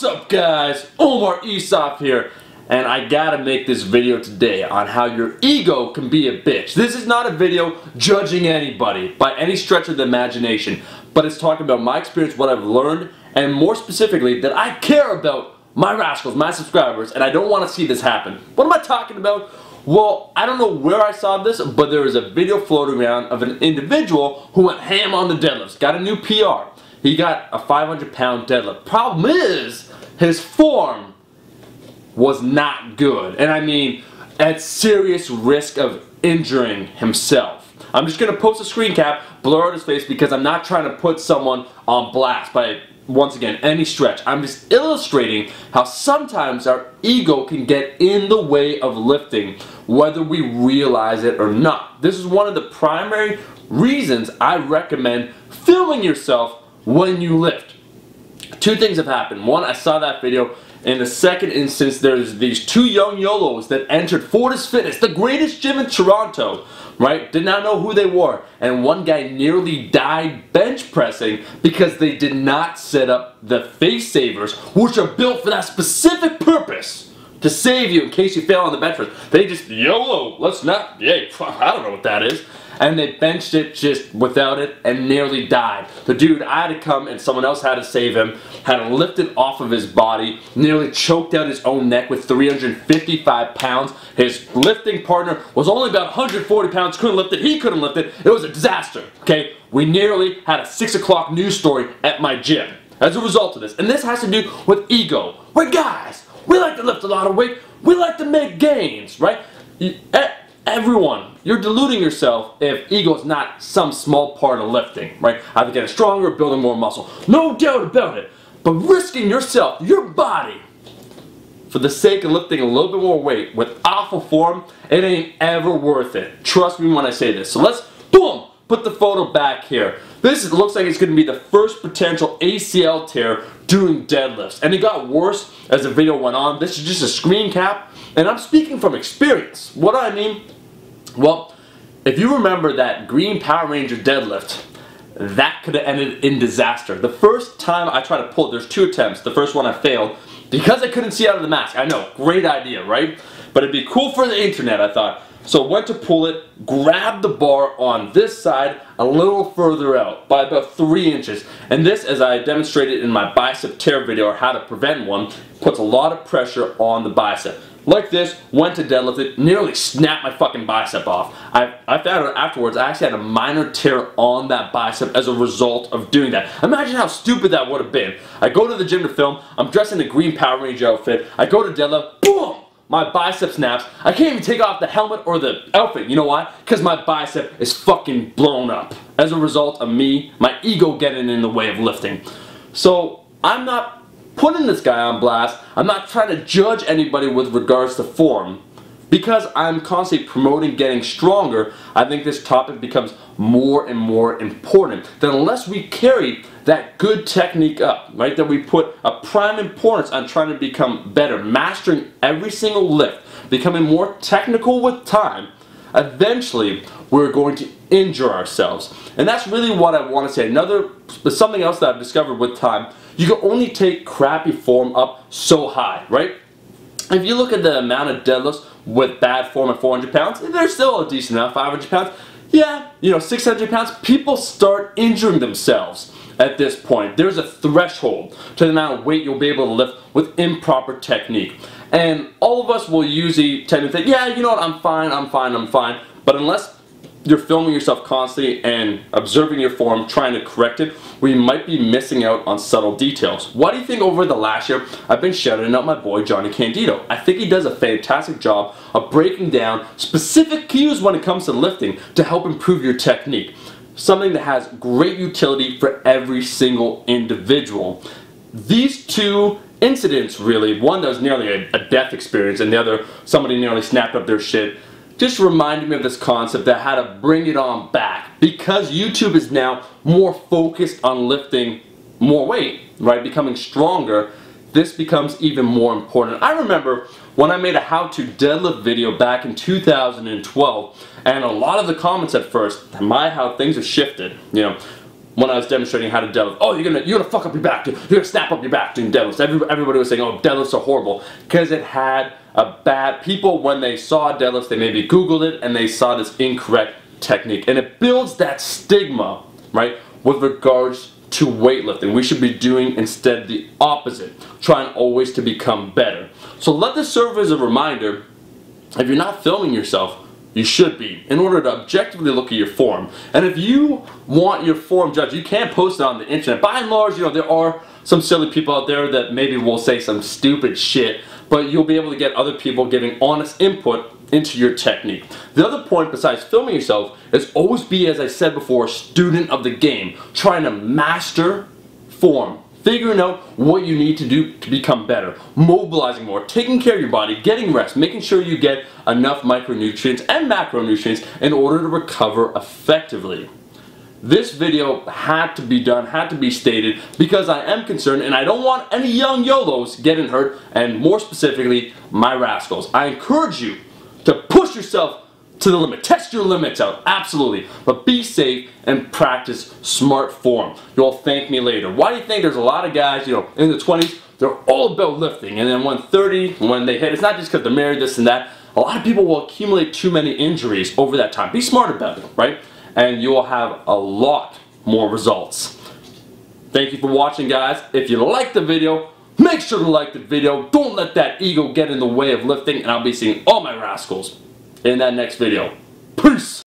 What's up guys, Omar Isuf here, and I gotta make this video today on how your ego can be a bitch. This is not a video judging anybody by any stretch of the imagination, but it's talking about my experience, what I've learned, and more specifically that I care about my rascals, my subscribers, and I don't want to see this happen. What am I talking about? Well, I don't know where I saw this, but there was a video floating around of an individual who went ham on the deadlifts, got a new PR. He got a 500-pound deadlift. Problem is, his form was not good. And I mean, at serious risk of injuring himself. I'm just going to post a screen cap, blur out his face, because I'm not trying to put someone on blast by, once again, any stretch. I'm just illustrating how sometimes our ego can get in the way of lifting, whether we realize it or not. This is one of the primary reasons I recommend filming yourself when you lift. Two things have happened. One, I saw that video. In the second instance, there's these two young YOLOs that entered Fortis Fitness, the greatest gym in Toronto, right? Did not know who they were. And one guy nearly died bench pressing because they did not set up the face savers, which are built for that specific purpose, to save you in case you fail on the bench press. They just, YOLO, let's not, yay, I don't know what that is. And they benched it just without it and nearly died. The dude, I had to come and someone else had to save him, had to lift it off of his body, nearly choked out his own neck with 355 pounds. His lifting partner was only about 140 pounds, couldn't lift it, he couldn't lift it. It was a disaster, okay? We nearly had a 6 o'clock news story at my gym as a result of this. And this has to do with ego. We're guys, we like to lift a lot of weight, we like to make gains, right? Everyone, you're deluding yourself if ego is not some small part of lifting, right? Either getting stronger or building more muscle. No doubt about it. But risking yourself, your body, for the sake of lifting a little bit more weight with awful form, it ain't ever worth it. Trust me when I say this. So let's, boom, put the photo back here. This looks like it's going to be the first potential ACL tear doing deadlifts. And it got worse as the video went on. This is just a screen cap. And I'm speaking from experience. What do I mean? Well, if you remember that green Power Ranger deadlift, that could have ended in disaster. The first time I tried to pull it, there's two attempts. The first one I failed because I couldn't see out of the mask. I know, great idea, right? But it'd be cool for the internet, I thought. So I went to pull it, grabbed the bar on this side a little further out by about 3 inches. And this, as I demonstrated in my bicep tear video, or how to prevent one, puts a lot of pressure on the bicep. Like this, went to deadlift it, nearly snapped my fucking bicep off. I found out afterwards I actually had a minor tear on that bicep as a result of doing that. Imagine how stupid that would have been. I go to the gym to film, I'm dressed in the green Power Ranger outfit, I go to deadlift, boom! My bicep snaps. I can't even take off the helmet or the outfit. You know why? Because my bicep is fucking blown up as a result of me, my ego getting in the way of lifting. So I'm not putting this guy on blast. I'm not trying to judge anybody with regards to form. Because I'm constantly promoting getting stronger, I think this topic becomes more and more important. That unless we carry that good technique up, right, that we put a prime importance on trying to become better, mastering every single lift, becoming more technical with time, eventually we're going to injure ourselves. And that's really what I want to say. Something else that I've discovered with time, you can only take crappy form up so high, right? If you look at the amount of deadlifts with bad form at 400 pounds, they're still a decent amount. 500 pounds, yeah, 600 pounds, people start injuring themselves at this point. There's a threshold to the amount of weight you'll be able to lift with improper technique. And all of us will usually tend to think, yeah, you know what, I'm fine, I'm fine, I'm fine. But unless you're filming yourself constantly and observing your form, trying to correct it, we might be missing out on subtle details. Why do you think over the last year I've been shouting out my boy Johnny Candido? I think he does a fantastic job of breaking down specific cues when it comes to lifting to help improve your technique. Something that has great utility for every single individual. These two incidents really, one that was nearly a death experience and the other somebody nearly snapped up their shit, just reminded me of this concept that how to bring it on back. Because YouTube is now more focused on lifting more weight, right, becoming stronger, this becomes even more important. I remember when I made a how-to deadlift video back in 2012, and a lot of the comments at first, how things have shifted, when I was demonstrating how to deadlift. Oh, you're gonna fuck up your back, dude. You're gonna snap up your back doing deadlifts. Everybody was saying, oh, deadlifts are horrible, because it had a bad, people when they saw deadlifts, they maybe Googled it and they saw this incorrect technique, and it builds that stigma, right, with regards to weightlifting. We should be doing instead the opposite, trying always to become better. So let this serve as a reminder. If you're not filming yourself, you should be, in order to objectively look at your form. And if you want your form judged, you can't post it on the internet. By and large, you know, there are some silly people out there that maybe will say some stupid shit, but you'll be able to get other people giving honest input into your technique. The other point besides filming yourself is always be, as I said before, a student of the game, trying to master form, figuring out what you need to do to become better, mobilizing more, taking care of your body, getting rest, making sure you get enough micronutrients and macronutrients in order to recover effectively. This video had to be done, had to be stated, because I am concerned and I don't want any young YOLOs getting hurt, and more specifically, my rascals. I encourage you to push yourself to the limit. Test your limits out, absolutely. But be safe and practice smart form. You'll thank me later. Why do you think there's a lot of guys, you know, in the 20s, they're all about lifting, and then when 30, when they hit, it's not just because they're married, this and that. A lot of people will accumulate too many injuries over that time. Be smart about it, right? And you will have a lot more results. Thank you for watching, guys. If you liked the video, make sure to like the video. Don't let that ego get in the way of lifting, and I'll be seeing all my rascals in that next video. Peace!